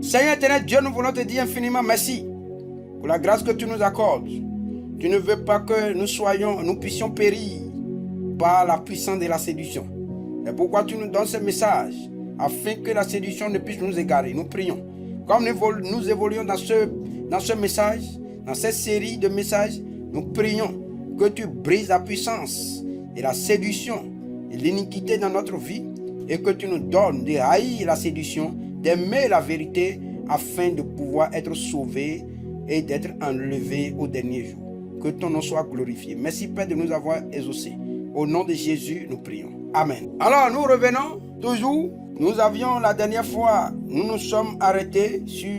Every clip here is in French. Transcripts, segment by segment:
Seigneur éternel, Dieu, nous voulons te dire infiniment merci pour la grâce que tu nous accordes. Tu ne veux pas que nous puissions périr par la puissance de la séduction. C'est pourquoi tu nous donnes ce message, afin que la séduction ne puisse nous égarer. Nous prions. Comme nous évoluons dans ce message, dans cette série de messages, nous prions que tu brises la puissance et la séduction et l'iniquité dans notre vie, et que tu nous donnes de haïr la séduction, d'aimer la vérité, afin de pouvoir être sauvés et d'être enlevés au dernier jour. Que ton nom soit glorifié. Merci Père de nous avoir exaucés. Au nom de Jésus, nous prions. Amen. Alors, nous revenons toujours. Nous avions la dernière fois, nous nous sommes arrêtés sur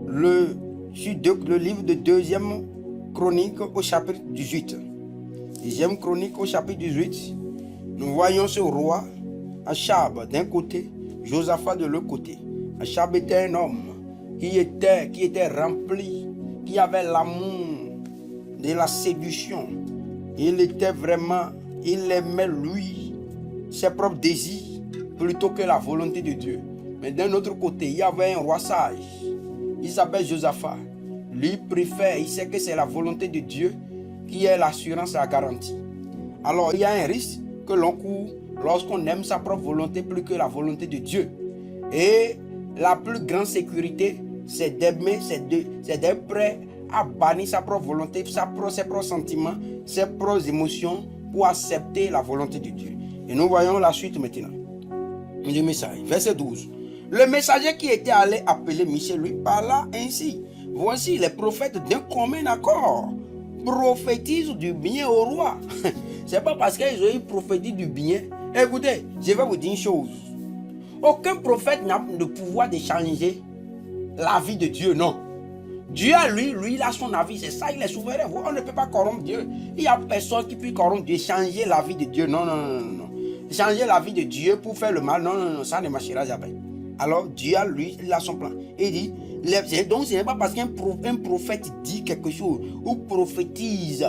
le livre de 2e Chronique au chapitre 18. 2e Chronique au chapitre 18. Nous voyons ce roi, Achab d'un côté, Josaphat de l'autre côté. Achab était un homme qui était rempli, qui avait l'amour de la séduction. Il aimait lui, ses propres désirs, plutôt que la volonté de Dieu. Mais d'un autre côté, il y avait un roi sage. Il s'appelle Josaphat. Lui préfère, il sait que c'est la volonté de Dieu qui est l'assurance et la garantie. Alors, il y a un risque que l'on court lorsqu'on aime sa propre volonté plus que la volonté de Dieu. Et la plus grande sécurité, c'est d'aimer, c'est d'être prêt à bannir sa propre volonté, ses propres sentiments, ses propres émotions pour accepter la volonté de Dieu. Et nous voyons la suite maintenant. Le message, verset 12. Le messager qui était allé appeler Michée lui parla ainsi. Voici les prophètes d'un commun accord prophétisent du bien au roi. C'est pas parce qu'ils ont prophétisé du bien. Écoutez, je vais vous dire une chose. Aucun prophète n'a le pouvoir de changer la vie de Dieu, non. Dieu, lui, il a son avis, c'est ça, il est souverain. On ne peut pas corrompre Dieu. Il n'y a personne qui peut corrompre Dieu, changer la vie de Dieu. Non. Changer la vie de Dieu pour faire le mal, non, ça ne marchera jamais. Alors, Dieu, lui, il a son plan. Il dit, donc ce n'est pas parce qu'un prophète dit quelque chose, ou prophétise,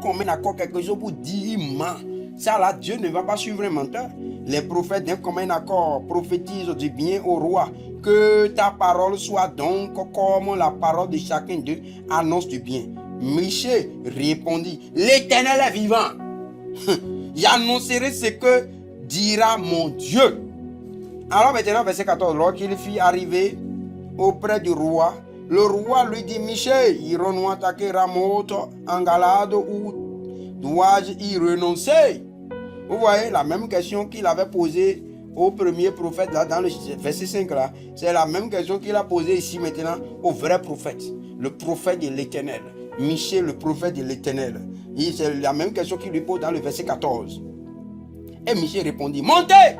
comme un accord quelque chose pour dire, il ment. Ça là, Dieu ne va pas suivre un menteur. Les prophètes d'un commun accord prophétisent du bien au roi. Que ta parole soit donc comme la parole de chacun d'eux annonce du bien. Michée répondit, l'Éternel est vivant. J'annoncerai ce que dira mon Dieu. Alors maintenant, verset 14, lorsqu'il fit arriver auprès du roi, le roi lui dit, Michée, irons-nous attaquer Ramoth en Galade ou dois-je y renoncer? Vous voyez la même question qu'il avait posée au premier prophète là dans le verset 5 là. C'est la même question qu'il a posée ici maintenant au vrai prophète, le prophète de l'Éternel. Michée, le prophète de l'Éternel. C'est la même question qu'il lui pose dans le verset 14. Et Michée répondit, montez,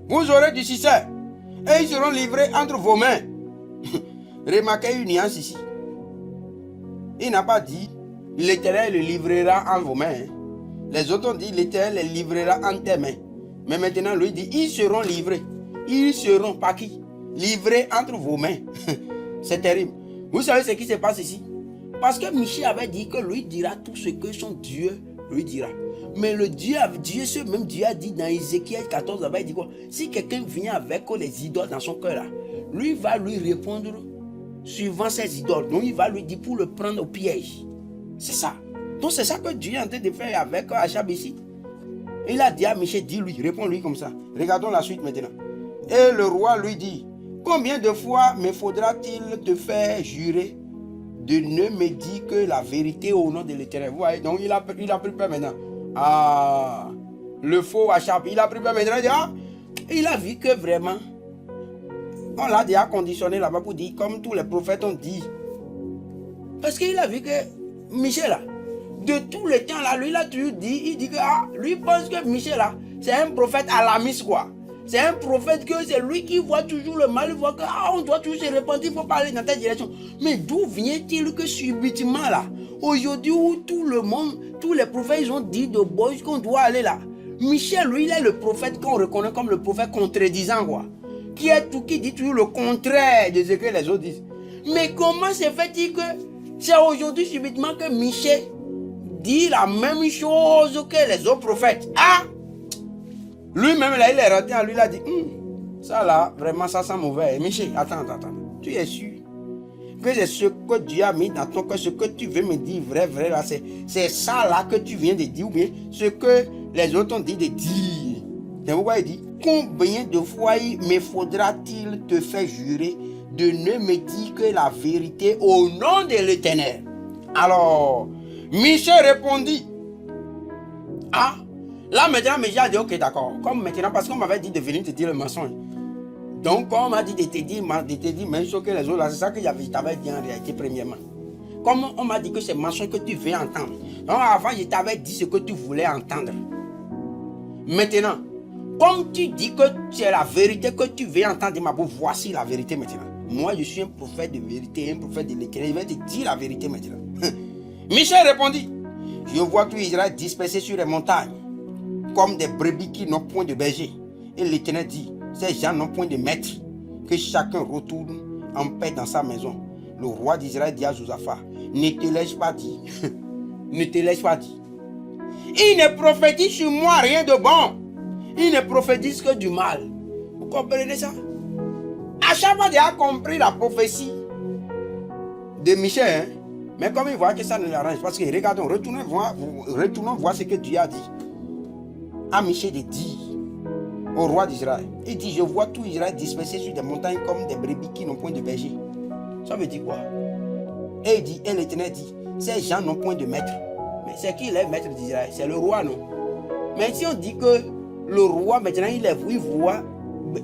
vous aurez du succès et ils seront livrés entre vos mains. Remarquez une nuance ici. Il n'a pas dit, l'Éternel le livrera en vos mains. Les autres ont dit, l'Éternel les livrera en tes mains. Mais maintenant, lui dit, ils seront livrés. Ils seront, par qui? Livrés entre vos mains. C'est terrible. Vous savez ce qui se passe ici? Parce que Michée avait dit que lui dira tout ce que son Dieu lui dira. Mais le Dieu, ce même Dieu a dit dans Ézéchiel 14, il dit quoi? Si quelqu'un vient avec les idoles dans son cœur, là, lui va lui répondre suivant ses idoles. Donc il va lui dire pour le prendre au piège. C'est ça. Donc c'est ça que Dieu est en train de faire avec Achab ici. Il a dit à Michée, dis-lui, réponds-lui comme ça. Regardons la suite maintenant. Et le roi lui dit, combien de fois me faudra-t-il te faire jurer de ne me dire que la vérité au nom de l'Éternel? Vous voyez, donc il a pris peur maintenant. Ah, le faux Achab, il a pris peur maintenant. Il a vu que vraiment, on l'a déjà conditionné là-bas pour dire, comme tous les prophètes ont dit. Parce qu'il a vu que Michée là, de tout le temps là, lui il a toujours dit, il dit que lui pense que Michée là, c'est un prophète alarmiste quoi. C'est un prophète que c'est lui qui voit toujours le mal, il voit que on doit toujours se repentir, il faut pas aller dans telle direction. Mais d'où vient-il que subitement là, aujourd'hui où tout le monde, tous les prophètes ils ont dit de bois qu'on doit aller là. Michée lui il est le prophète qu'on reconnaît comme le prophète contredisant quoi. Qui dit toujours le contraire de ce que les autres disent. Mais comment se fait-il que c'est aujourd'hui subitement que Michée dit la même chose que les autres prophètes? Ah! Lui-même, là, il est rentré en lui, il a dit, Ça là, vraiment, ça sent mauvais. Michel, attends. Tu es sûr que c'est ce que Dieu a mis dans ton cœur, ce que tu veux me dire, vrai, là, c'est ça là que tu viens de dire, ou bien ce que les autres ont dit de dire. C'est pourquoi il dit, combien de fois me faudra-t-il te faire jurer de ne me dire que la vérité au nom de l'Éternel? Alors, Michel répondit, ah, là maintenant, Michel a dit, ok, d'accord, comme maintenant, parce qu'on m'avait dit de venir te dire le mensonge. Donc, quand on m'a dit de te dire même chose que les autres, c'est ça que je t'avais dit en réalité, premièrement. Comme on m'a dit que c'est mensonge que tu veux entendre. Donc, avant, je t'avais dit ce que tu voulais entendre. Maintenant, comme tu dis que c'est la vérité que tu veux entendre, ma bouche, voici la vérité maintenant. Moi, je suis un prophète de vérité, un prophète de l'Éternel. Je vais te dire la vérité maintenant. Michel répondit, je vois tout Israël dispersé sur les montagnes, comme des brebis qui n'ont point de berger. Et l'Éternel dit, ces gens n'ont point de maître, que chacun retourne en paix dans sa maison. Le roi d'Israël dit à Josaphat, ne te laisse pas dire, ne te laisse pas dire. Il ne prophétise sur moi rien de bon. Il ne prophétise que du mal. Vous comprenez ça? Achab a compris la prophétie de Michel, hein? Mais comme il voit que ça ne l'arrange, parce que regardons, retournons voir ce que Dieu a dit à Michel de dire au roi d'Israël. Il dit, je vois tout Israël dispersé sur des montagnes comme des brebis qui n'ont point de berger. Ça veut dire quoi? Et il dit, et l'Éternel dit, ces gens n'ont point de maître. Mais c'est qui le maître d'Israël? C'est le roi, non? Mais si on dit que le roi, maintenant, il voit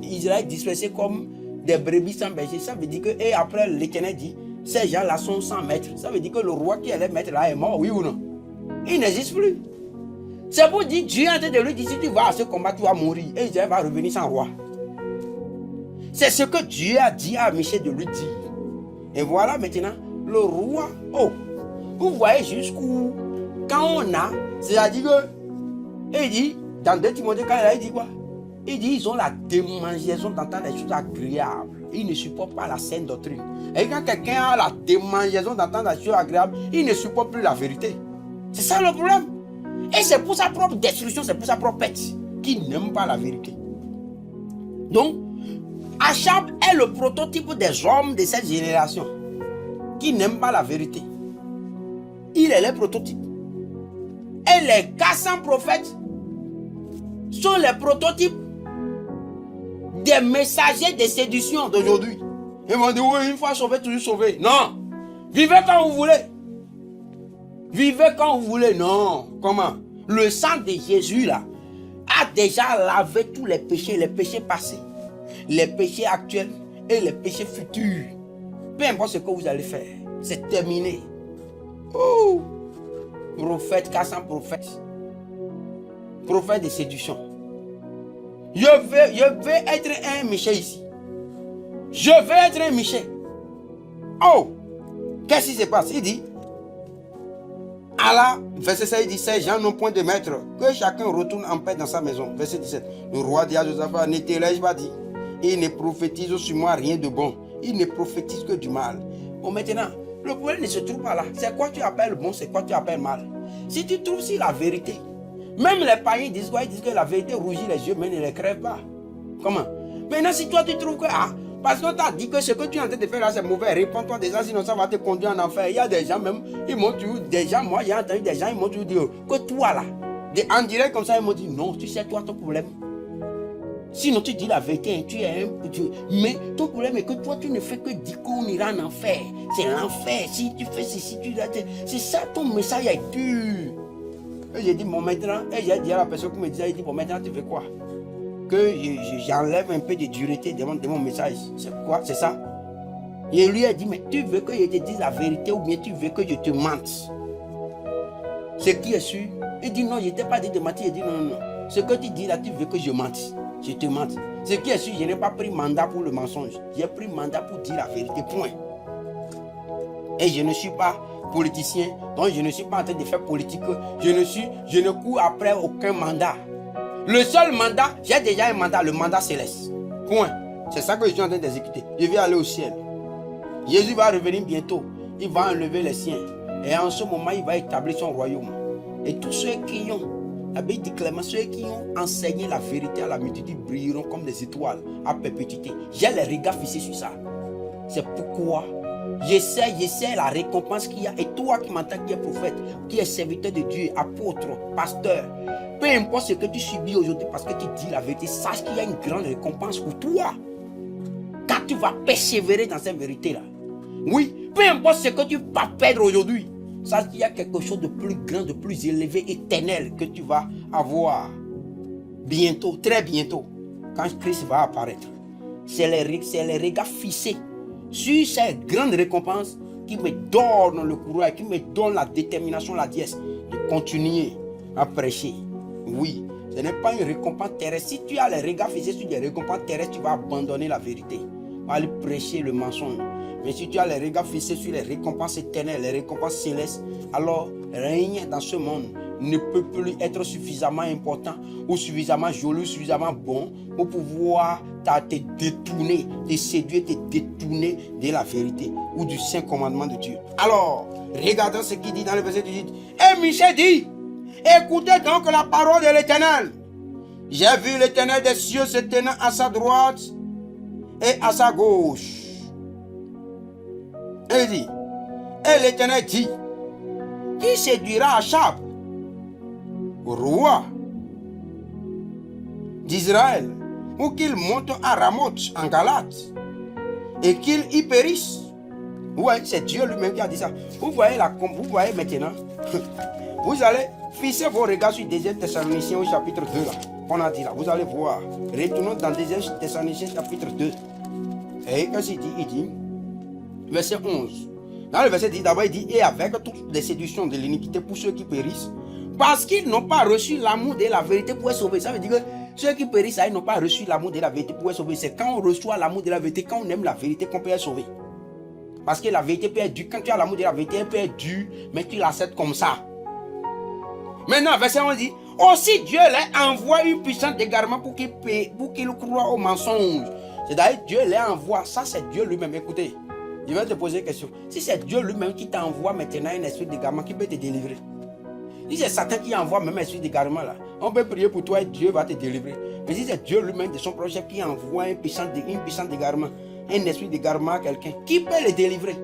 Israël dispersé comme des brebis sans berger, ça veut dire que, et après l'Éternel dit, ces gens-là sont sans maître. Ça veut dire que le roi qui est le maître là est mort, oui ou non? Il n'existe plus. C'est pour dire, Dieu est en train de lui dire, si tu vas à ce combat, tu vas mourir. Et Israël va revenir sans roi. C'est ce que Dieu a dit à Michel de lui dire. Et voilà maintenant, le roi, oh, vous voyez jusqu'où, quand on a, c'est-à-dire que, il dit, dans 2 Timothée, quand il dit quoi? Il dit, ils ont la démangeaison d'entendre des choses agréables. Ils ne supportent pas la saine doctrine. Et quand quelqu'un a la démangeaison d'entendre des choses agréables, il ne supporte plus la vérité. C'est ça le problème. Et c'est pour sa propre destruction, c'est pour sa propre pète, qui n'aime pas la vérité. Donc, Achab est le prototype des hommes de cette génération, qui n'aiment pas la vérité. Il est le prototype. Et les 400 prophètes sont les prototypes des messagers de séduction d'aujourd'hui. Ils vont dire, oui, une fois sauvé, toujours sauvé. Non. Vivez quand vous voulez. Vivez quand vous voulez. Non. Comment? Le sang de Jésus là a déjà lavé tous les péchés passés, les péchés actuels et les péchés futurs. Peu importe ce que vous allez faire, c'est terminé. Oh. Prophète, 400 prophètes. Prophète de séduction. Je veux être un Michel ici. Je veux être un Michel. Oh! Qu'est-ce qui se passe? Il dit, Allah, verset 16, il dit, ces gens n'ont point de maître, que chacun retourne en paix dans sa maison. Verset 17, le roi dit à Josaphat, ne te laisse pas dire, il ne prophétise sur moi rien de bon, il ne prophétise que du mal. Bon, maintenant, le problème ne se trouve pas là. C'est quoi tu appelles bon, c'est quoi tu appelles mal. Si tu trouves si la vérité, même les païens disent quoi? Ils disent que la vérité rougit les yeux, mais ne les crève pas. Comment? Maintenant, si toi tu trouves que, parce qu'on t'a dit que ce que tu es en train de faire là c'est mauvais, réponds-toi déjà, sinon ça va te conduire en enfer. Il y a des gens même, ils m'ont toujours, des gens, moi j'ai entendu des gens, ils m'ont toujours dit que toi là, en direct comme ça, ils m'ont dit non, tu sais toi ton problème. Sinon tu dis la vérité, tu es un, mais ton problème est que toi tu ne fais que dire qu'on ira en enfer. C'est l'enfer, si tu fais ceci, c'est ça ton message est dur. Et j'ai dit bon maintenant, et j'ai dit à la personne qui me disait, il dit bon maintenant tu fais quoi? Que j'enlève un peu de dureté de mon message. C'est quoi? C'est ça? Et lui a dit, mais tu veux que je te dise la vérité ou bien tu veux que je te mente? Ce qui est sûr. Il dit non, je ne t'ai pas dit de mentir. Il dit non. Ce que tu dis là, tu veux que je mente. Je te mente. Ce qui est sûr, je n'ai pas pris mandat pour le mensonge. J'ai pris mandat pour dire la vérité. Point. Et je ne suis pas politicien. Donc je ne suis pas en train de faire politique. Je ne cours après aucun mandat. Le seul mandat, j'ai déjà un mandat, le mandat céleste. Point. C'est ça que je suis en train d'exécuter. Je vais aller au ciel. Jésus va revenir bientôt. Il va enlever les siens. Et en ce moment, il va établir son royaume. Et tous ceux qui ont La Bible dit clairement, ceux qui ont enseigné la vérité à la multitude brilleront comme des étoiles à perpétuité. J'ai les regards fixés sur ça. C'est pourquoi j'essaie la récompense qu'il y a. Et toi qui m'entends, qui es prophète, qui es serviteur de Dieu, apôtre, pasteur, peu importe ce que tu subis aujourd'hui parce que tu dis la vérité, sache qu'il y a une grande récompense pour toi. Car tu vas persévérer dans cette vérité-là. Oui, peu importe ce que tu vas perdre aujourd'hui, sache qu'il y a quelque chose de plus grand, de plus élevé, éternel que tu vas avoir bientôt, très bientôt, quand Christ va apparaître. C'est les regards fixés sur ces grandes récompenses qui me donnent le courage, qui me donnent la détermination, la dièse de continuer à prêcher. Oui, ce n'est pas une récompense terrestre. Si tu as les regards fixés sur des récompenses terrestres, tu vas abandonner la vérité. Tu vas aller prêcher le mensonge. Mais si tu as les regards fixés sur les récompenses éternelles, les récompenses célestes, alors régner dans ce monde ne peut plus être suffisamment important ou suffisamment joli, suffisamment bon pour pouvoir te détourner, te séduire, te détourner de la vérité ou du saint commandement de Dieu. Alors, regardons ce qu'il dit dans le verset 18. Et Michée dit, écoutez donc la parole de l'Éternel. J'ai vu l'Éternel des cieux se tenant à sa droite et à sa gauche. Et il dit, et l'Éternel dit, qui séduira Achab, roi d'Israël, ou qu'il monte à Ramoth en Galate et qu'il y périsse. Ouais, c'est Dieu lui-même qui a dit ça. Vous voyez maintenant, vous allez fixer vos regards sur 2 Thessaloniciens au chapitre 2 là. On a dit là, vous allez voir. Retournons dans 2 Thessaloniciens chapitre 2. Et qu'est-ce qu'il dit? Il dit, verset 11. Dans le verset 10, d'abord il dit, et avec toutes les séductions de l'iniquité pour ceux qui périssent, parce qu'ils n'ont pas reçu l'amour de la vérité pour être sauvés. Ça veut dire que ceux qui périssent, ils n'ont pas reçu l'amour de la vérité pour être sauvés. C'est quand on reçoit l'amour de la vérité, quand on aime la vérité, qu'on peut être sauvé. Parce que la vérité peut être dure. Quand tu as l'amour de la vérité, elle peut être dure, mais tu l'acceptes comme ça. Maintenant, verset 11 dit, aussi Dieu leur envoie une puissante égarement pour qu'ils croient au mensonge. C'est-à-dire Dieu leur envoie, ça c'est Dieu lui-même. Écoutez, je vais te poser une question. Si c'est Dieu lui-même qui t'envoie maintenant un esprit d'égarement, qui peut te délivrer? Si c'est Satan qui envoie même un esprit d'égarement là, on peut prier pour toi et Dieu va te délivrer. Mais si c'est Dieu lui-même de son projet qui envoie une puissance d'égarement, un esprit d'égarement à quelqu'un, qui peut le délivrer?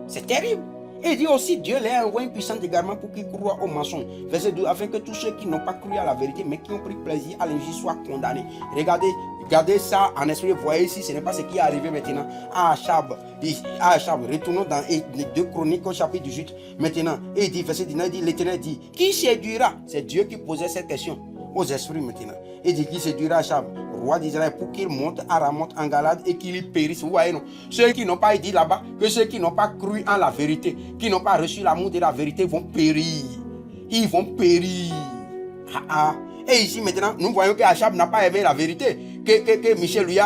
C'est terrible. Et il dit aussi, Dieu leur envoie une puissance d'égarement pour qu'ils croient au mensonge. Verset 2, afin que tous ceux qui n'ont pas cru à la vérité, mais qui ont pris plaisir à l'injustice soient condamnés. Regardez ça en esprit. Vous voyez ici, ce n'est pas ce qui est arrivé maintenant à Achab. Retournons dans 2 Chroniques au chapitre 18. Maintenant, et il dit, verset 19, il dit, l'Éternel dit, qui séduira? C'est Dieu qui posait cette question aux esprits maintenant. Il dit, qui séduira Achab, roi d'Israël, pour qu'il monte à Ramoth en Galade et qu'il y périsse. Vous voyez, non? Ceux qui n'ont pas dit là-bas, que ceux qui n'ont pas cru en la vérité, qui n'ont pas reçu l'amour de la vérité vont périr. Ils vont périr. Et ici maintenant, nous voyons que Achab n'a pas aimé la vérité que Michée lui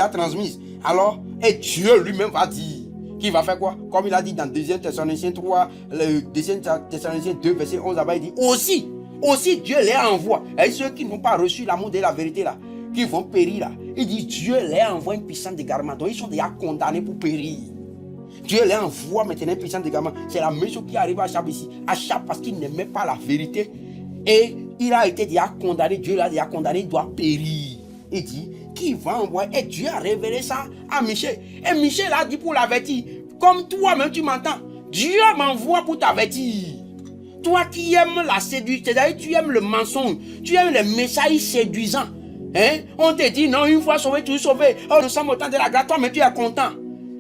a transmise. Alors, et Dieu lui-même va dire qu'il va faire quoi? Comme il a dit dans 2 Thessaloniciens 3, le 2 Thessaloniciens 2, verset 11, là-bas, il dit aussi Dieu les envoie. Et ceux qui n'ont pas reçu l'amour de la vérité là, qui vont périr là, il dit Dieu les envoie une puissance d'égarement. Donc ils sont déjà condamnés pour périr. Dieu les envoie maintenant une puissance d'égarement. C'est la même chose qui arrive à Achab ici. Achab parce qu'il n'aimait pas la vérité. Et il a été déjà condamné. Dieu l'a déjà condamné, il doit périr. Il dit qui va envoyer. Et Dieu a révélé ça à Michée. Et Michée l'a dit pour l'avertir. Comme toi-même tu m'entends. Dieu m'envoie pour t'avertir. Toi qui aimes la séduction, c'est-à-dire tu aimes le mensonge, tu aimes les messages séduisants. Hein? On te dit non, une fois sauvé, tu es sauvé. Oh, nous sommes au temps de la grâce, toi, mais tu es content.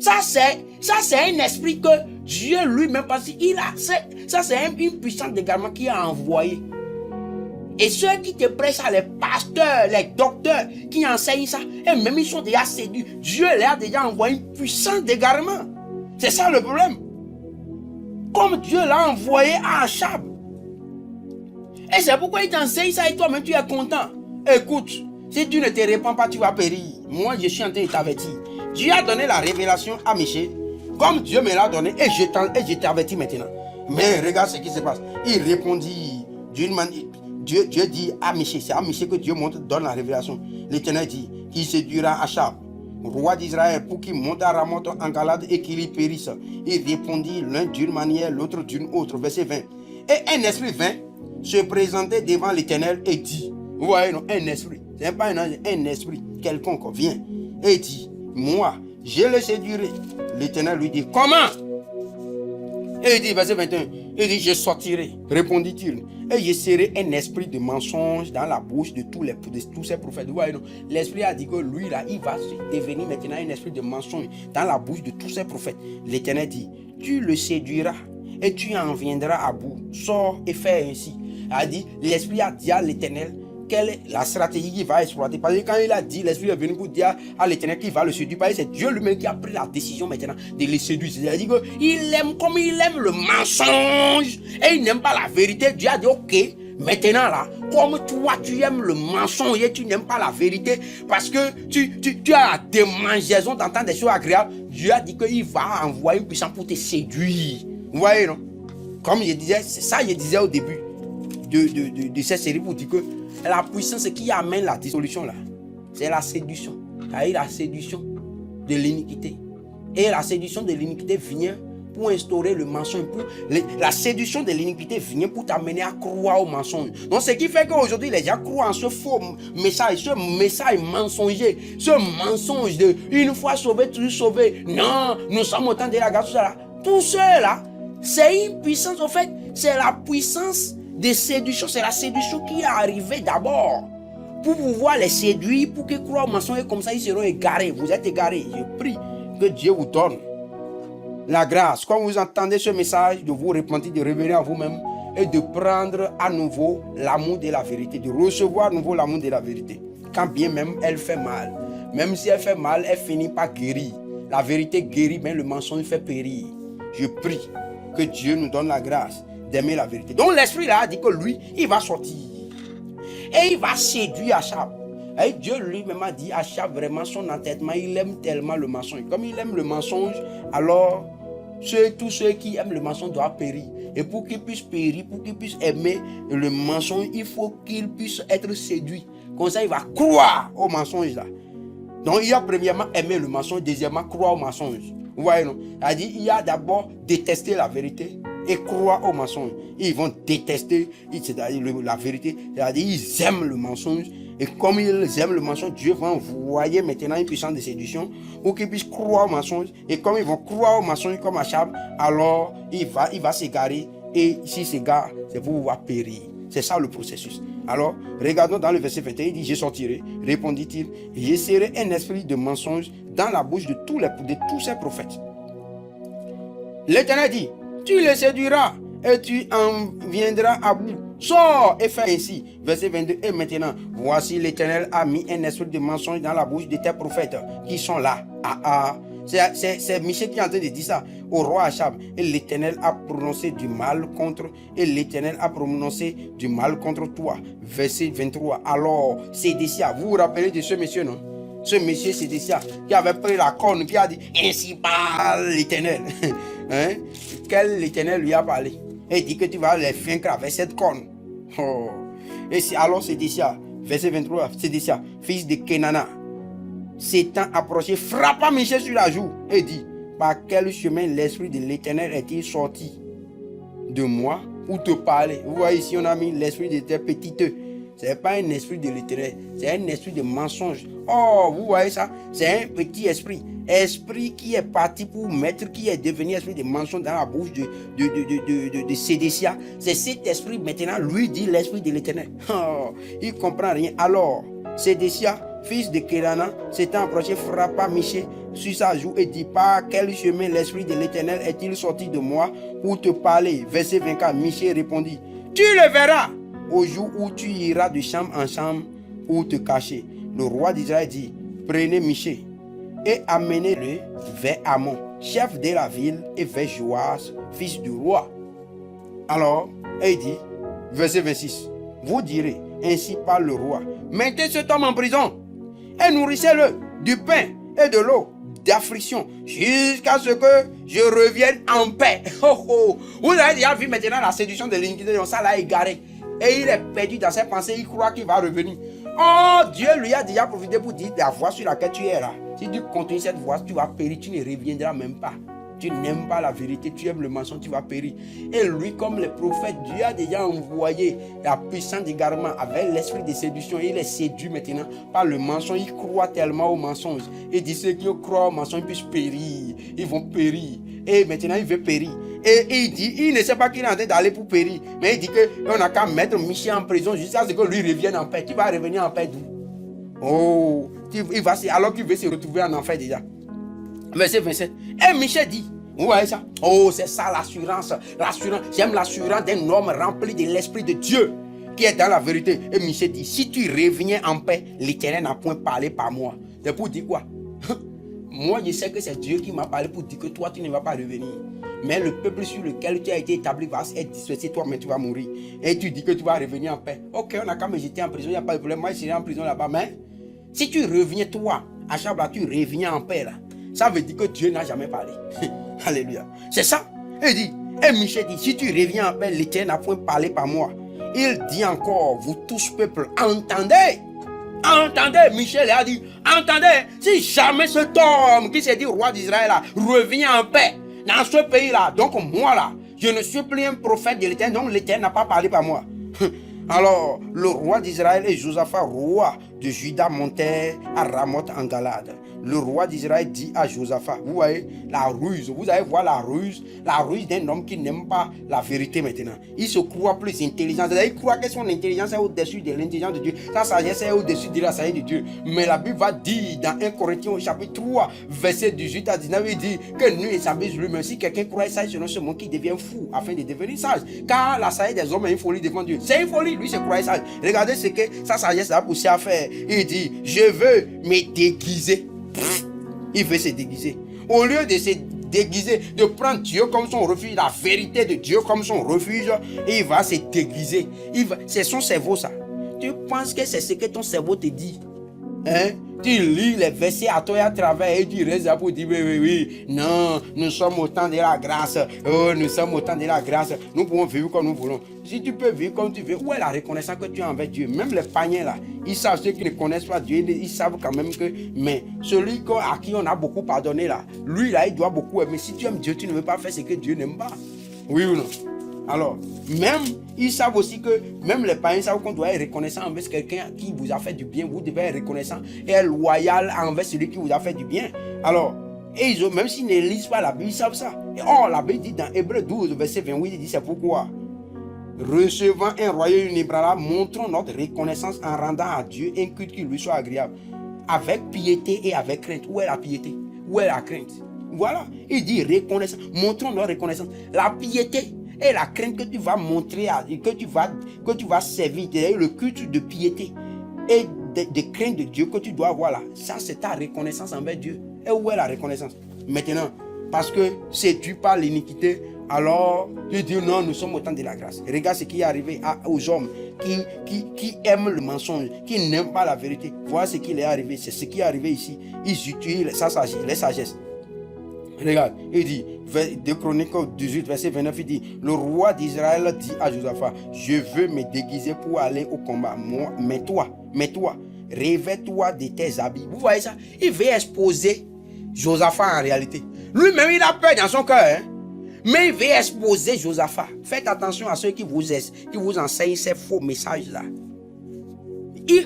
Ça, c'est un esprit que Dieu lui-même, parce qu'il a. Ça, c'est une puissance d'égarement qui a envoyé. Et ceux qui te prêchent, les pasteurs, les docteurs qui enseignent ça, et même ils sont déjà séduits. Dieu leur a déjà envoyé une puissance d'égarement. C'est ça le problème. Comme Dieu l'a envoyé à Achab. Et c'est pourquoi il t'enseigne ça et toi-même tu es content. Écoute, si tu ne te répands pas, tu vas périr. Moi, je suis en train de t'avertir. Dieu a donné la révélation à Michée, comme Dieu me l'a donné, et je t'avertis maintenant. Mais regarde ce qui se passe. Il répondit d'une manière. Dieu dit à Michée, c'est à Michée que Dieu donne la révélation. L'Éternel dit, qui séduira Achab, roi d'Israël, pour qu'il monte à Ramoth en Galade et qu'il y périsse. Il répondit l'un d'une manière, l'autre d'une autre. Verset 20. Et un esprit vint se présenter devant l'Éternel et dit, vous voyez, non, un esprit, ce n'est pas un ange, un esprit quelconque vient et dit, moi, je le séduirai. L'Éternel lui dit, comment? Et il dit, verset 21, il dit, je sortirai, répondit-il, et je serai un esprit de mensonge dans la bouche de tous ces prophètes. Vous voyez, non? L'esprit a dit que lui, là, il va devenir maintenant un esprit de mensonge dans la bouche de tous ces prophètes. L'Éternel dit, tu le séduiras et tu en viendras à bout. Sors et fais ainsi. Il a dit, l'esprit a dit à l'Éternel, quelle est la stratégie qu'il va exploiter. Parce que quand il a dit, l'esprit est venu pour dire à l'Éternel qu'il va le séduire. Parce que c'est Dieu lui-même qui a pris la décision maintenant de le séduire. C'est-à-dire qu'il aime comme il aime le mensonge et il n'aime pas la vérité. Dieu a dit, ok, maintenant là, comme toi tu aimes le mensonge et tu n'aimes pas la vérité parce que tu as la démangeaison d'entendre des choses agréables, Dieu a dit qu'il va envoyer une puissance pour te séduire. Vous voyez, non? Comme je disais, c'est ça que je disais au début de cette série pour dire que la puissance qui amène la dissolution là, c'est la séduction. C'est la séduction de l'iniquité. Et la séduction de l'iniquité vient pour instaurer le mensonge. La séduction de l'iniquité vient pour t'amener à croire au mensonge. Donc ce qui fait qu'aujourd'hui les gens croient en ce faux message, ce message mensonger, ce mensonge de une fois sauvé, toujours sauvé. Non, nous sommes au temps de la grâce. Tout cela, c'est une puissance, en fait, c'est la puissance de séduction, c'est la séduction qui est arrivée d'abord pour pouvoir les séduire, pour qu'ils croient au mensonge et comme ça ils seront égarés. Vous êtes égarés. Je prie que Dieu vous donne la grâce, quand vous entendez ce message, de vous repentir, de revenir à vous-même et de prendre à nouveau l'amour de la vérité, de recevoir à nouveau l'amour de la vérité. Quand bien même elle fait mal, même si elle fait mal, elle finit par guérir. La vérité guérit, mais le mensonge fait périr. Je prie que Dieu nous donne la grâce d'aimer la vérité. Donc l'esprit là a dit que lui, il va sortir. Et il va séduire Achab. Et Dieu lui-même a dit, Achab, vraiment son entêtement, il aime tellement le mensonge. Comme il aime le mensonge, alors tous ceux qui aiment le mensonge doivent périr. Et pour qu'ils puissent périr, pour qu'ils puissent aimer le mensonge, il faut qu'ils puissent être séduits. Comme ça, il va croire au mensonge là. Donc il y a premièrement aimer le mensonge, deuxièmement croire au mensonge. Vous voyez, non? Il y a d'abord détester la vérité et croire au mensonge. Ils vont détester la vérité, c'est-à-dire ils aiment le mensonge. Et comme ils aiment le mensonge, Dieu va envoyer maintenant une puissance de séduction pour qu'ils puissent croire au mensonge. Et comme ils vont croire au mensonge comme Achab, alors il va s'égarer. Et s'il s'égare, c'est pour pouvoir périr. C'est ça le processus. Alors, regardons dans le verset 21, il dit, je sortirai, répondit-il, et je serai un esprit de mensonge dans la bouche de tous ces prophètes. L'Éternel dit, tu le séduiras et tu en viendras à bout. Sors et fais ainsi. Verset 22. Et maintenant, voici l'Éternel a mis un esprit de mensonge dans la bouche de tes prophètes qui sont là. C'est Michée qui est en train de dire ça au roi Achab. Et l'Éternel a prononcé du mal contre toi. Verset 23. Alors, Sédécia, vous vous rappelez de ce monsieur, non? Ce monsieur Sédécia qui avait pris la corne, qui a dit, ainsi parle l'Éternel. Hein? Quel l'Éternel lui a parlé? Et il dit que tu vas les vaincre avec cette corne. Oh. Et alors Sédécia, verset 23, Sédécia, fils de Kenana, s'étant approché, frappa Michée sur la joue et dit, par quel chemin l'esprit de l'Éternel est-il sorti de moi pour te parler? Vous voyez ici, on a mis l'esprit de tes petites. Ce n'est pas un esprit de l'Éternel, c'est un esprit de mensonge. Oh, vous voyez ça? C'est un petit esprit. Esprit qui est parti pour mettre, qui est devenu esprit de mensonge dans la bouche de Sédécia. C'est cet esprit maintenant, lui dit l'esprit de l'Éternel. Oh, il ne comprend rien. Alors, Sédécia, fils de Kenana, s'étant approché, frappa Michée sur sa joue et dit, par quel chemin l'esprit de l'Éternel est-il sorti de moi pour te parler? Verset 24, Michée répondit, tu le verras au jour où tu iras de chambre en chambre pour te cacher. Le roi d'Israël dit, prenez Michée et amenez-le vers Amon, chef de la ville, et vers Joas, fils du roi. Alors, il dit, verset 26, vous direz, ainsi parle le roi, mettez cet homme en prison et nourrissez-le du pain et de l'eau d'affliction jusqu'à ce que je revienne en paix. Oh, oh. Vous avez déjà vu maintenant la séduction de l'iniquité, ça l'a égaré. Et il est perdu dans ses pensées, il croit qu'il va revenir. Oh, Dieu lui a déjà profité pour dire la voie sur laquelle tu es là. Si tu continues cette voie, tu vas périr, tu ne reviendras même pas. Tu n'aimes pas la vérité, tu aimes le mensonge, tu vas périr. Et lui, comme les prophètes, Dieu a déjà envoyé la puissance d'égarement avec l'esprit de séduction. Il est séduit maintenant par le mensonge. Il croit tellement au mensonge. Il dit ceux qui croient au mensonge puissent périr. Ils vont périr. Et maintenant, il veut périr. Et il dit, il ne sait pas qu'il est en train d'aller pour périr. Mais il dit qu'on n'a qu'à mettre Michel en prison jusqu'à ce que lui revienne en paix. Tu vas revenir en paix d'où? Oh, alors qu'il veut se retrouver en enfer déjà. Verset 27. Et Michel dit, vous voyez ça? Oh, c'est ça l'assurance. L'assurance. J'aime l'assurance d'un homme rempli de l'esprit de Dieu qui est dans la vérité. Et Michel dit, si tu reviens en paix, l'Éternel n'a point parlé par moi. C'est pour dire quoi? Moi, je sais que c'est Dieu qui m'a parlé pour dire que toi, tu ne vas pas revenir. Mais le peuple sur lequel tu as été établi va être dispersé, toi, mais tu vas mourir. Et tu dis que tu vas revenir en paix. Ok, on a qu'à me jeter en prison, il n'y a pas de problème. Moi, je serai en prison là-bas. Mais si tu reviens, toi, à chaque fois, tu reviens en paix là. Ça veut dire que Dieu n'a jamais parlé. Alléluia. C'est ça. Il dit, et Michel dit, si tu reviens en paix, l'Éternel n'a point parlé par moi. Il dit encore, vous tous peuple, entendez. Entendez, Michel a dit, entendez, si jamais cet homme qui s'est dit roi d'Israël là, revient en paix dans ce pays là, donc moi là, je ne suis plus un prophète de l'Éternel, donc l'Éternel n'a pas parlé par moi. Alors, le roi d'Israël et Josaphat, roi de Juda, montèrent à Ramoth en Galade. Le roi d'Israël dit à Josaphat, vous voyez la ruse, vous allez voir la ruse d'un homme qui n'aime pas la vérité maintenant. Il se croit plus intelligent, il croit que son intelligence est au-dessus de l'intelligence de Dieu, sa sagesse est au-dessus de la sagesse de Dieu. Mais la Bible va dire dans 1 Corinthiens au chapitre 3, verset 18 à 19, il dit que nous et sabise lui-même, si quelqu'un croit sage selon ce monde qui devient fou afin de devenir sage. Car la sagesse des hommes est une folie devant Dieu. C'est une folie, lui se croit sage. Regardez ce que sa sagesse a poussé à faire. Il dit, je veux me déguiser. Il veut se déguiser. Au lieu de se déguiser, de prendre Dieu comme son refuge, la vérité de Dieu comme son refuge, il va se déguiser. C'est son cerveau ça. Tu penses que c'est ce que ton cerveau te dit? Hein? Tu lis les versets à toi et à travers et tu restes là pour dire oui, non, nous sommes au temps de la grâce. Oh, nous sommes au temps de la grâce. Nous pouvons vivre comme nous voulons. Si tu peux vivre comme tu veux, où est la reconnaissance que tu as envers Dieu? Même les païens là, ils savent, ceux qui ne connaissent pas Dieu, ils savent quand même que, mais celui à qui on a beaucoup pardonné là, lui là, il doit beaucoup aimer. Si tu aimes Dieu, tu ne veux pas faire ce que Dieu n'aime pas. Oui ou non? Alors, même, ils savent aussi que, même les païens savent qu'on doit être reconnaissant envers quelqu'un qui vous a fait du bien. Vous devez être reconnaissant et loyal envers celui qui vous a fait du bien. Alors, et ils ont, même s'ils ne lisent pas la Bible, ils savent ça. Et or, la Bible dit dans Hébreux 12, verset 28, il dit c'est pourquoi, recevant un royaume inébranlable, montrons notre reconnaissance en rendant à Dieu un culte qui lui soit agréable, avec piété et avec crainte. Où est la piété? Où est la crainte? Voilà, il dit reconnaissance, montrons notre reconnaissance. La piété et la crainte que tu vas montrer, que tu vas servir, c'est-à-dire le culte de piété et de crainte de Dieu que tu dois avoir là, ça c'est ta reconnaissance envers Dieu. Et où est la reconnaissance? Maintenant, parce que c'est dû par l'iniquité, alors tu dis non, nous sommes au temps de la grâce. Regarde ce qui est arrivé aux hommes qui aiment le mensonge, qui n'aiment pas la vérité. Voilà ce qui est arrivé, c'est ce qui est arrivé ici. Ils utilisent les sagesses. Regarde, il dit, 2 Chroniques 18, verset 29, il dit, le roi d'Israël dit à Josaphat, je veux me déguiser pour aller au combat. Moi, mais toi, revêt-toi de tes habits. Vous voyez ça? Il veut exposer Josaphat en réalité. Lui-même, il a peur dans son cœur. Hein? Mais il veut exposer Josaphat. Faites attention à ceux qui vous enseignent ces faux messages-là.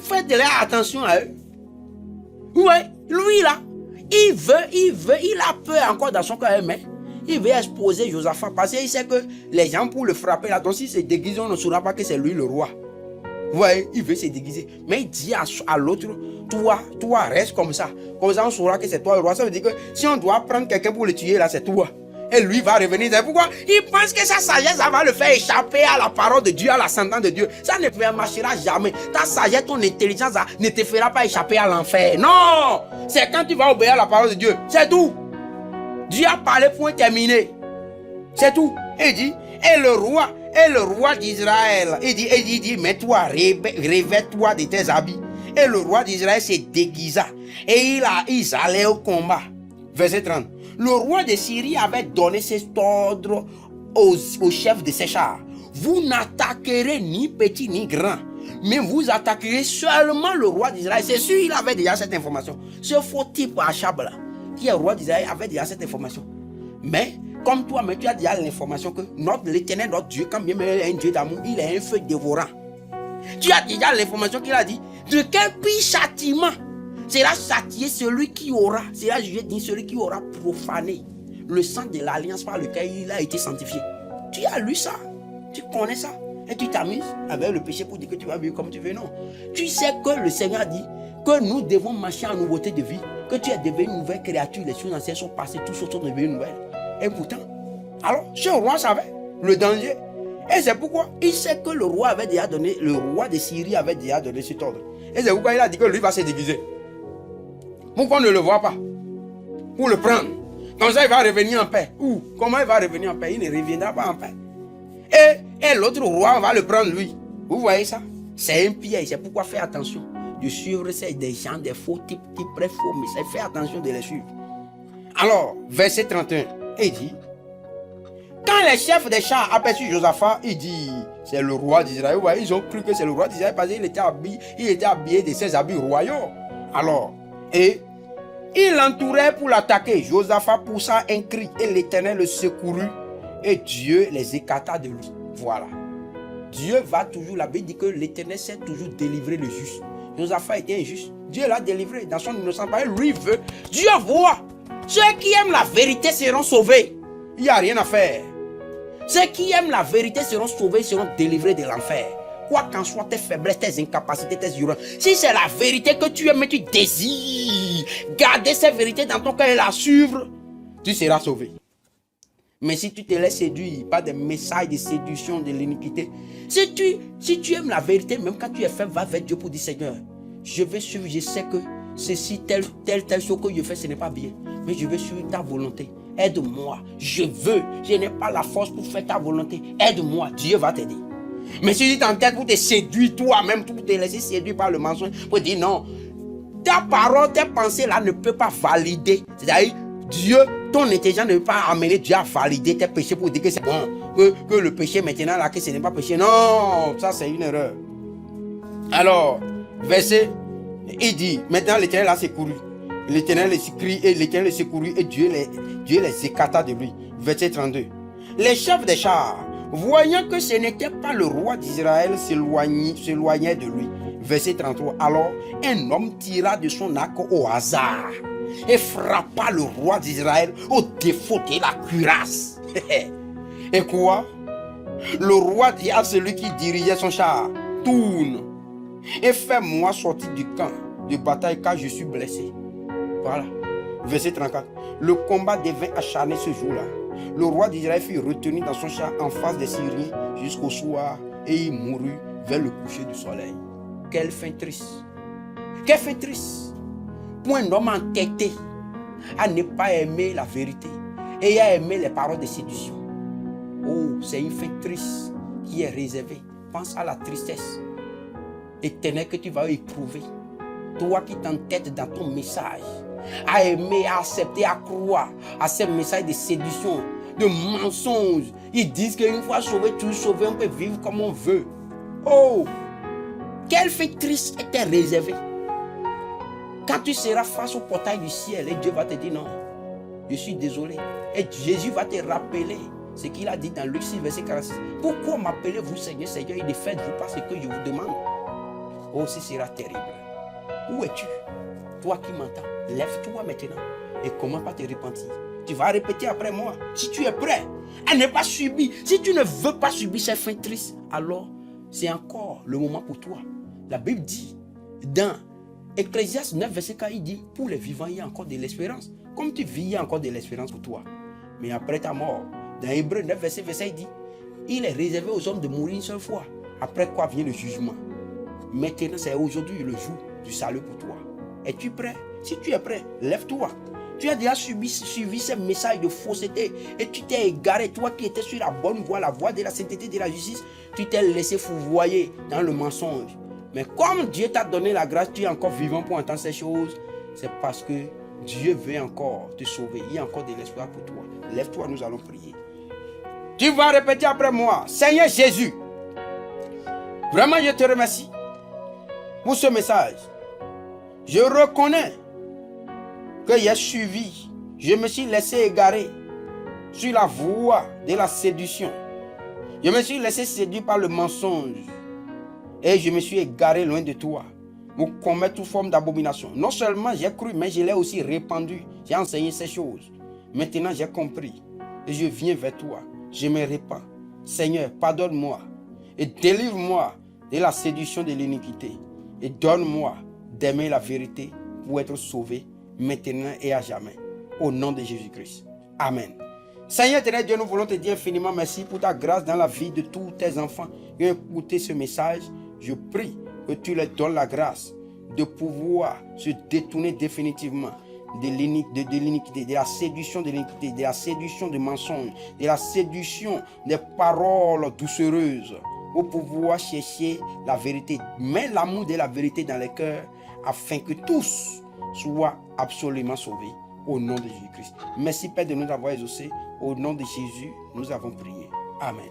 Faites attention à eux. Ouais, lui là. Il a peur encore dans son cœur, mais il veut exposer Josaphat parce qu'il sait que les gens pour le frapper là, donc s'il se déguise, on ne saura pas que c'est lui le roi. Vous voyez, il veut se déguiser. Mais il dit à l'autre, toi, reste comme ça. Comme ça, on saura que c'est toi le roi. Ça veut dire que si on doit prendre quelqu'un pour le tuer là, c'est toi. Et lui va revenir. C'est pourquoi il pense que sa sagesse ça va le faire échapper à la parole de Dieu, à la sentence de Dieu. Ça ne marchera jamais. Ta sagesse, ton intelligence ne te fera pas échapper à l'enfer. Non! C'est quand tu vas obéir à la parole de Dieu. C'est tout. Dieu a parlé, point terminé. C'est tout. Il dit, et le roi d'Israël, il dit, mets-toi, revêt-toi de tes habits. Et le roi d'Israël se déguisa. Et ils allaient au combat. Verset 30. Le roi de Syrie avait donné cet ordre aux chefs de ses chars. Vous n'attaquerez ni petit ni grand, mais vous attaquerez seulement le roi d'Israël. C'est sûr, il avait déjà cette information. Ce faux type Achab là, qui est roi d'Israël, avait déjà cette information. Mais, comme toi, mais tu as déjà l'information que l'Éternel, notre Dieu, quand bien même il est un Dieu d'amour, il est un feu dévorant. Tu as déjà l'information qu'il a dit. De quel pire châtiment sera châtié celui qui aura, sera jugé dit celui qui aura profané le sang de l'alliance par lequel il a été sanctifié. Tu as lu ça, tu connais ça, et tu t'amuses avec le péché pour dire que tu vas vivre comme tu veux. Non. Tu sais que le Seigneur dit que nous devons marcher en nouveauté de vie, que tu es devenu une nouvelle créature, les choses anciennes sont passées, toutes choses sont devenues nouvelles. Et pourtant, alors, ce roi savait le danger. Et c'est pourquoi il sait que le roi avait déjà donné, le roi de Syrie avait déjà donné cet ordre. Et c'est pourquoi il a dit que lui va se déguiser. Pourquoi on ne le voit pas? Pour le prendre. Comme ça, il va revenir en paix. Ou comment il va revenir en paix? Il ne reviendra pas en paix. Et l'autre roi va le prendre lui. Vous voyez ça? C'est un piège. C'est pourquoi faire attention de suivre des gens, des faux types, qui prennent faux messages. Fais attention de les suivre. Alors, verset 31, il dit, quand les chefs des chars aperçurent Josaphat, il dit, c'est le roi d'Israël. Ils ont cru que c'est le roi d'Israël parce qu'il était habillé de ses habits royaux. Alors, et il l'entourait pour l'attaquer. Josaphat poussa un cri et l'Éternel le secourut et Dieu les écarta de lui. Voilà. Dieu va toujours, la Bible dit que l'Éternel sait toujours délivrer le juste. Josaphat était injuste. Dieu l'a délivré dans son innocence. Lui veut. Dieu voit. Ceux qui aiment la vérité seront sauvés. Il n'y a rien à faire. Ceux qui aiment la vérité seront sauvés, seront délivrés de l'enfer. Quoi qu'en soit tes faiblesses, tes incapacités, tes erreurs. Si c'est la vérité que tu aimes et tu désires, garder cette vérité dans ton cœur et la suivre, tu seras sauvé. Mais si tu te laisses séduire par des messages de séduction de l'iniquité, si tu aimes la vérité, même quand tu es faible, va vers Dieu pour dire Seigneur, je vais suivre, je sais que ceci, telle chose que je fais, ce n'est pas bien. Mais je vais suivre ta volonté. Aide-moi. Je n'ai pas la force pour faire ta volonté. Aide-moi. Dieu va t'aider. Mais si tu t'entêtes pour te séduire toi-même, pour te laisser séduire par le mensonge, pour dire non, ta parole, tes pensées là ne peut pas valider. C'est-à-dire, Dieu, ton intelligence ne peut pas amener Dieu à valider tes péchés pour dire que c'est bon. Que le péché maintenant là, que ce n'est pas péché. Non, ça c'est une erreur. Alors, verset, il dit, maintenant l'Éternel a secouru. L'Éternel les crie et l'Éternel les secourut et Dieu les écarta de lui. Verset 32. Les chefs des chars, voyant que ce n'était pas le roi d'Israël, s'éloignaient de lui. Verset 33. Alors, un homme tira de son arc au hasard et frappa le roi d'Israël au défaut de la cuirasse. Et quoi? Le roi dit à celui qui dirigeait son char, tourne et fais-moi sortir du camp de bataille car je suis blessé. Voilà. Verset 34. Le combat devint acharné ce jour-là. Le roi d'Israël fut retenu dans son char en face des Syriens jusqu'au soir et il mourut vers le coucher du soleil. Quelle fin triste. Quelle fin triste. Pour un homme entêté à ne pas aimer la vérité et à aimer les paroles de séduction. Oh, c'est une fin triste qui est réservée. Pense à la tristesse éternelle que tu vas éprouver. Toi qui t'entêtes dans ton message, à aimer, à accepter, à croire à ces messages de séduction, de mensonges. Ils disent qu'une fois sauvé, toujours sauvé, on peut vivre comme on veut. Oh, quelle fête triste était réservée. Quand tu seras face au portail du ciel et Dieu va te dire non, je suis désolé. Et Jésus va te rappeler ce qu'il a dit dans Luc 6, verset 46. Pourquoi m'appelez-vous Seigneur, Seigneur, et ne faites-vous pas ce que je vous demande? Oh, ce sera terrible. Où es-tu? Toi qui m'entends, lève-toi maintenant et commence par te repentir. Tu vas répéter après moi. Si tu es prêt à ne pas subir, si tu ne veux pas subir cette fin triste, alors c'est encore le moment pour toi. La Bible dit dans Ecclésiaste 9, verset 4, il dit, pour les vivants, il y a encore de l'espérance. Comme tu vis, il y a encore de l'espérance pour toi. Mais après ta mort, dans Hébreux 9, verset 27, il dit, il est réservé aux hommes de mourir une seule fois. Après quoi vient le jugement. Maintenant, c'est aujourd'hui le jour du salut pour toi. Es-tu prêt? Si tu es prêt, lève-toi. Tu as déjà suivi ces messages de fausseté et tu t'es égaré. Toi qui étais sur la bonne voie, la voie de la sainteté, de la justice, tu t'es laissé fourvoyer dans le mensonge. Mais comme Dieu t'a donné la grâce, tu es encore vivant pour entendre ces choses. C'est parce que Dieu veut encore te sauver. Il y a encore de l'espoir pour toi. Lève-toi, nous allons prier. Tu vas répéter après moi. Seigneur Jésus, vraiment je te remercie pour ce message. Je reconnais que j'ai suivi, je me suis laissé égarer sur la voie de la séduction. Je me suis laissé séduire par le mensonge et je me suis égaré loin de toi pour commettre toute forme d'abomination. Non seulement j'ai cru, mais je l'ai aussi répandu. J'ai enseigné ces choses. Maintenant j'ai compris et je viens vers toi. Je me répands. Seigneur, pardonne-moi et délivre-moi de la séduction de l'iniquité et donne-moi d'aimer la vérité pour être sauvé maintenant et à jamais. Au nom de Jésus-Christ. Amen. Seigneur éternel Dieu, nous voulons te dire infiniment merci pour ta grâce dans la vie de tous tes enfants qui ont écouté ce message. Je prie que tu leur donnes la grâce de pouvoir se détourner définitivement de l'iniquité, de la séduction de l'iniquité, de la séduction du mensonge, de la séduction des paroles doucereuses pour pouvoir chercher la vérité. Mets l'amour de la vérité dans les cœurs afin que tous soient absolument sauvés. Au nom de Jésus-Christ. Merci Père de nous avoir exaucés. Au nom de Jésus, nous avons prié. Amen.